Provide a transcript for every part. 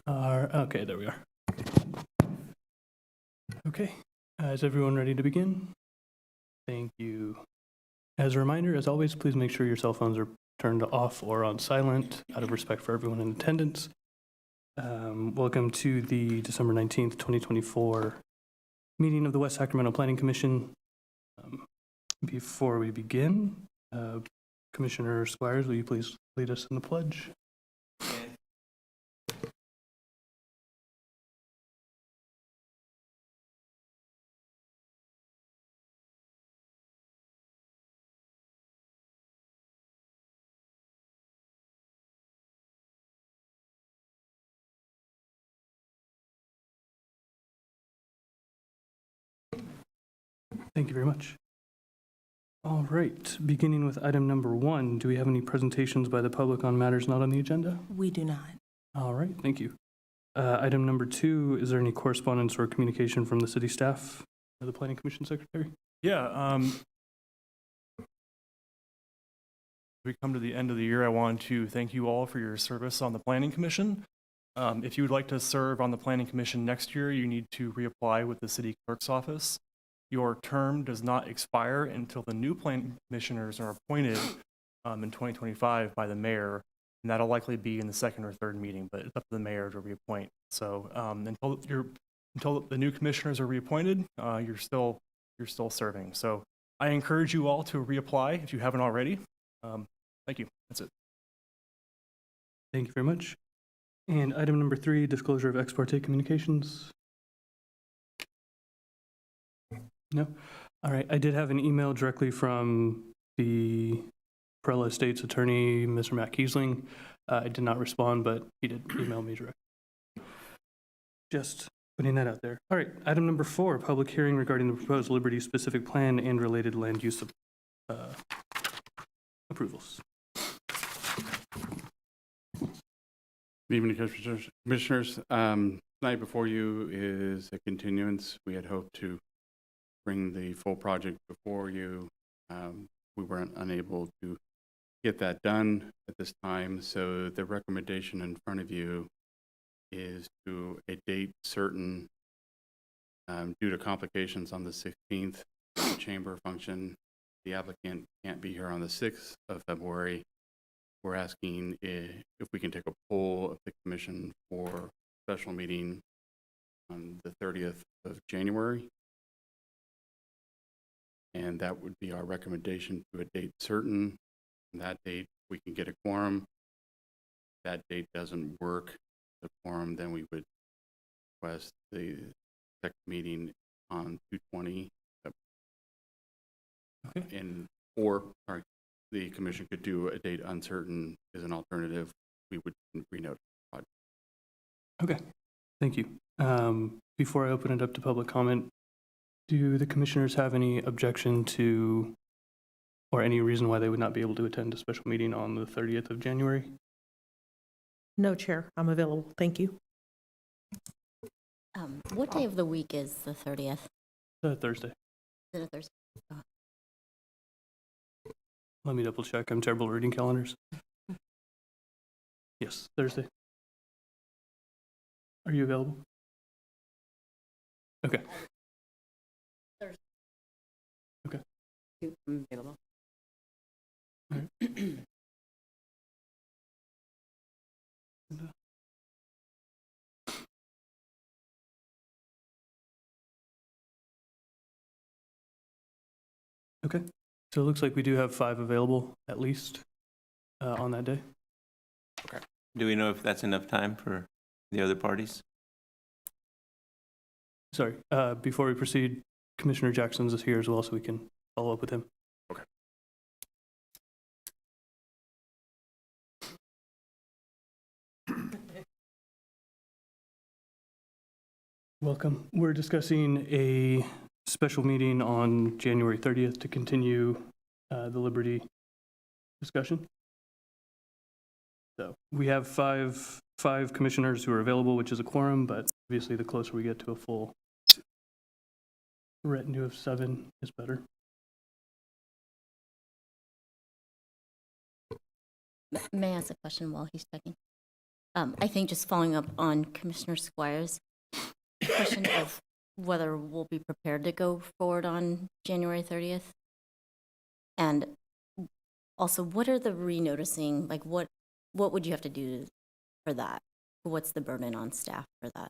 Okay, there we are. Okay, is everyone ready to begin? Thank you. As a reminder, as always, please make sure your cell phones are turned off or on silent out of respect for everyone in attendance. Welcome to the December 19th, 2024 meeting of the West Sacramento Planning Commission. Before we begin, Commissioner Squires, will you please lead us in the pledge? Thank you very much. All right, beginning with item number 1, do we have any presentations by the public on matters not on the agenda? We do not. All right, thank you. Item number 2, is there any correspondence or communication from the city staff or the Planning Commission Secretary? Yeah, we come to the end of the year. I want to thank you all for your service on the Planning Commission. If you would like to serve on the Planning Commission next year, you need to reapply with the city clerk's office. Your term does not expire until the new planning commissioners are appointed in 2025 by the mayor, and that'll likely be in the second or third meeting, but it's up to the mayor to reappoint. So until the new commissioners are reappointed, you're still serving. So I encourage you all to reapply if you haven't already. Thank you. That's it. Thank you very much. And item number 3, disclosure of ex parte communications. No? All right, I did have an email directly from the Perella Estates attorney, Mr. Matt Kiesling. I did not respond, but he did email me directly. Just putting that out there. All right, item number 4, public hearing regarding the proposed Liberty specific plan and related land use approvals. Good evening, Commissioners. Tonight before you is a continuance. We had hoped to bring the full project before you. We weren't unable to get that done at this time, so the recommendation in front of you is to a date certain. Due to complications on the 16th, the chamber function, the applicant can't be here on the 6th of February. We're asking if we can take a poll of the commission for special meeting on the 30th of January. And that would be our recommendation to a date certain. On that date, we can get a quorum. If that date doesn't work, the quorum, then we would request the second meeting on 2/20. Okay. Or the commission could do a date uncertain as an alternative. We would renote the project. Okay, thank you. Before I open it up to public comment, do the commissioners have any objection to, or any reason why they would not be able to attend a special meeting on the 30th of January? No, Chair. I'm available. Thank you. What day of the week is the 30th? Thursday. Is it a Thursday? Oh. Let me double check. I'm terrible at reading calendars. Yes, Thursday. Are you available? Okay. Thursday. Okay. I'm available. All right. Okay, so it looks like we do have 5 available at least on that day. Do we know if that's enough time for the other parties? Sorry, before we proceed, Commissioner Jackson's is here as well, so we can follow up with him. Okay. Welcome. We're discussing a special meeting on January 30th to continue the Liberty discussion. So we have five commissioners who are available, which is a quorum, but obviously the closer we get to a full retinue of 7 is better. May I ask a question while he's checking? I think just following up on Commissioner Squires' question of whether we'll be prepared to go forward on January 30th. And also, what are the renoticing, like what would you have to do for that? What's the burden on staff for that?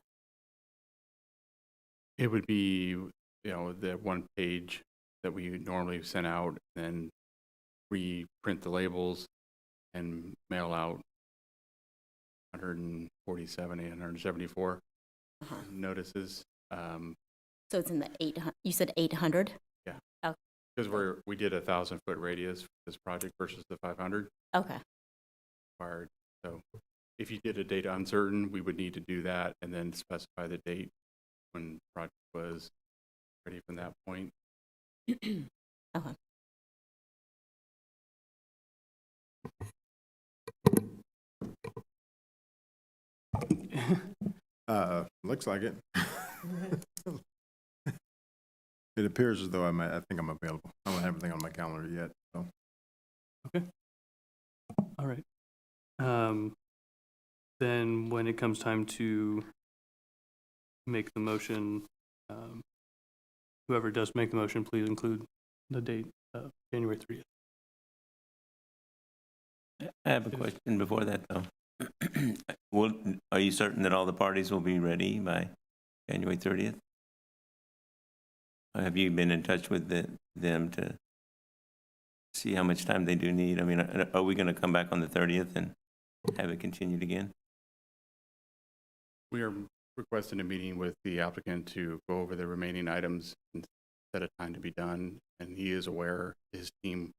It would be, the one page that we normally send out, then reprint the labels and mail out 147, 874 Uh-huh. notices. So it's in the 800, you said 800? Because we did 1,000-foot radius for this project versus the 500 Okay, required. So if you did a date uncertain, we would need to do that and then specify the date when the project was ready from that point. okay. Looks like it. It appears as though I think I'm available. I don't have anything on my calendar yet, so. All right. Then when it comes time to make the motion, whoever does make the motion, please include the date of January 30th. I have a question before that, though. Are you certain that all the parties will be ready by January 30th? Or have you been in touch with them to see how much time they do need? I mean, are we going to come back on the 30th and have it continued again? We are requesting a meeting with the applicant to go over the remaining items and set a time to be done. And he is aware, his team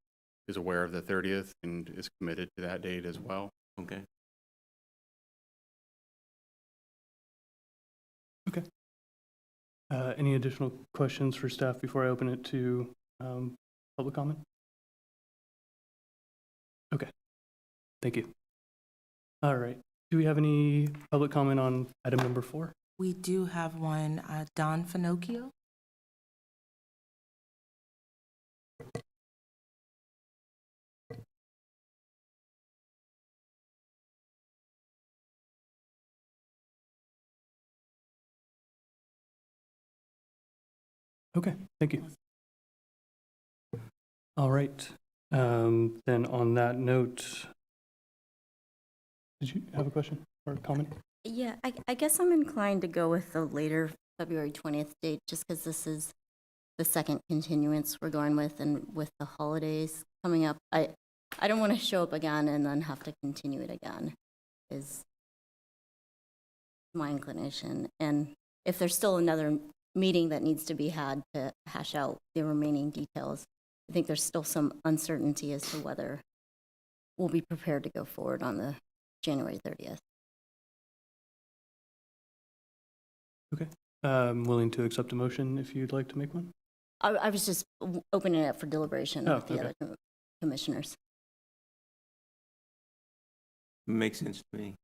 is aware of the 30th and is committed to that date as well. Okay. Any additional questions for staff before I open it to public comment? Okay, thank you. All right, do we have any public comment on item number 4? We do have one, Don Finocchio. Okay, thank you. All right, then on that note, did you have a question or comment? Yeah, I guess I'm inclined to go with the later February 20th date, just because this is the second continuance we're going with, and with the holidays coming up, I don't want to show up again and then have to continue it again, is my inclination. And if there's still another meeting that needs to be had to hash out the remaining details, I think there's still some uncertainty as to whether we'll be prepared to go forward on the January 30th. Okay, I'm willing to accept a motion if you'd like to make one. I was just opening it up for deliberation Oh, with the okay. other commissioners. Makes sense to me.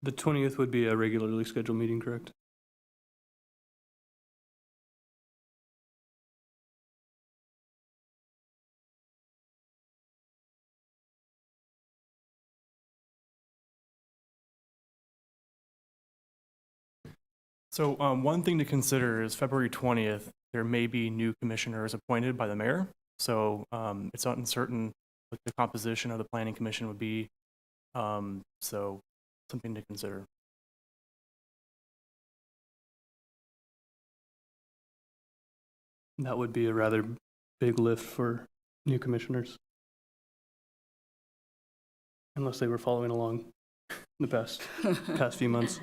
The 20th would be a regularly scheduled meeting, correct? So one thing to consider is February 20th, there may be new commissioners appointed by the mayor. So it's uncertain what the composition of the planning commission would be. So something to consider. That would be a rather big lift for new commissioners. Unless they were following along the past few months.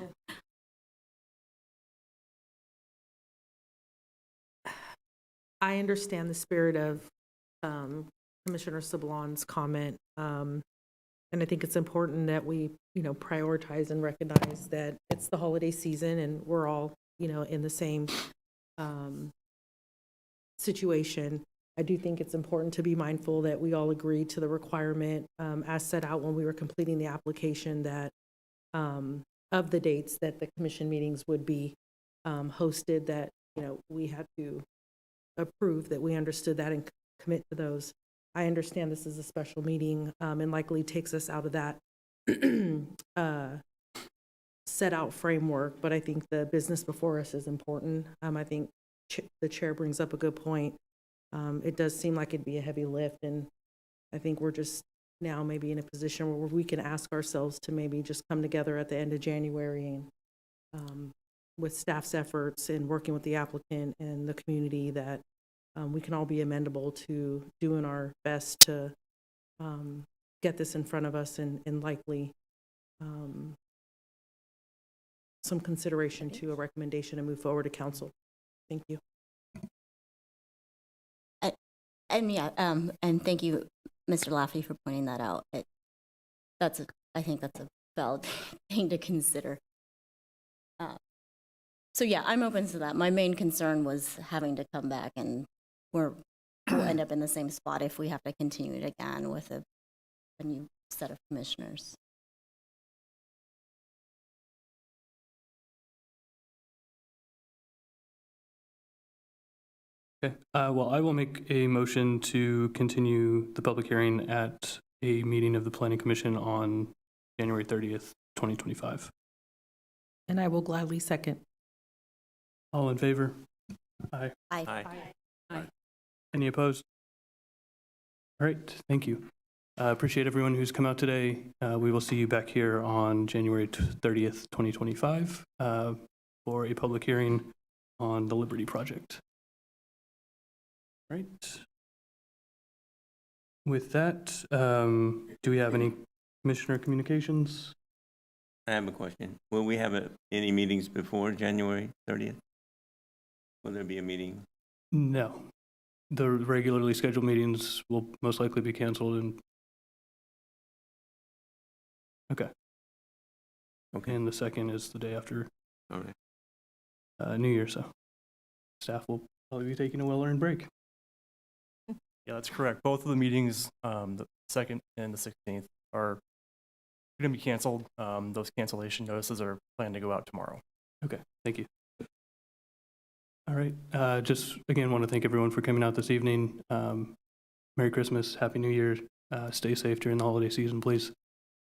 I understand the spirit of Commissioner Sablon's comment. And I think it's important that we, prioritize and recognize that it's the holiday season and we're all, in the same situation. I do think it's important to be mindful that we all agree to the requirement as set out when we were completing the application, that of the dates that the commission meetings would be hosted, that, we had to approve, that we understood that and commit to those. I understand this is a special meeting and likely takes us out of that set out framework, but I think the business before us is important. I think the chair brings up a good point. It does seem like it'd be a heavy lift, and I think we're just now maybe in a position where we can ask ourselves to maybe just come together at the end of January and with staff's efforts and working with the applicant and the community, that we can all be amendable to doing our best to get this in front of us and likely some consideration to a recommendation and move forward to council. Thank you. And yeah, and thank you, Mr. Laffey, for pointing that out. I think that's a valid thing to consider. So yeah, I'm open to that. My main concern was having to come back, and we'll end up in the same spot if we have to continue it again with a new set of commissioners. Okay, well, I will make a motion to continue the public hearing at a meeting of the Planning Commission on January 30th, 2025. And I will gladly second. All in favor? Aye. Aye. Any opposed? All right, thank you. Appreciate everyone who's come out today. We will see you back here on January 30th, 2025 for a public hearing on the Liberty Project. Right. With that, do we have any commissioner communications? I have a question. Will we have any meetings before January 30th? Will there be a meeting? No. The regularly scheduled meetings will most likely be canceled and okay. And the second is the day after All right. New Year, so staff will probably be taking a well-earned break. Yeah, that's correct. Both of the meetings, the 2nd and the 16th, are going to be canceled. Those cancellation notices are planned to go out tomorrow. Okay, thank you. All right, just again, want to thank everyone for coming out this evening. Merry Christmas, Happy New Year. Stay safe during the holiday season, please.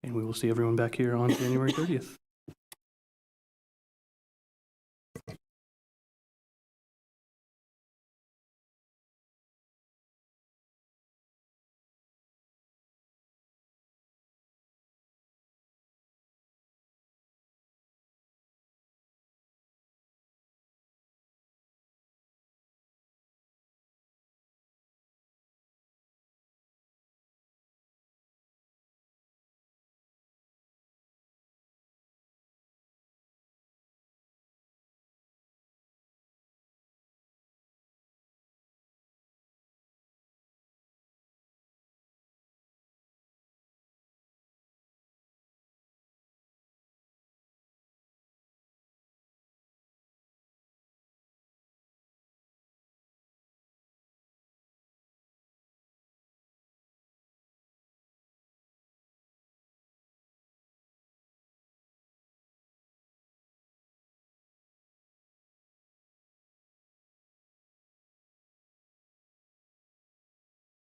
And we will see everyone back here on January 30th.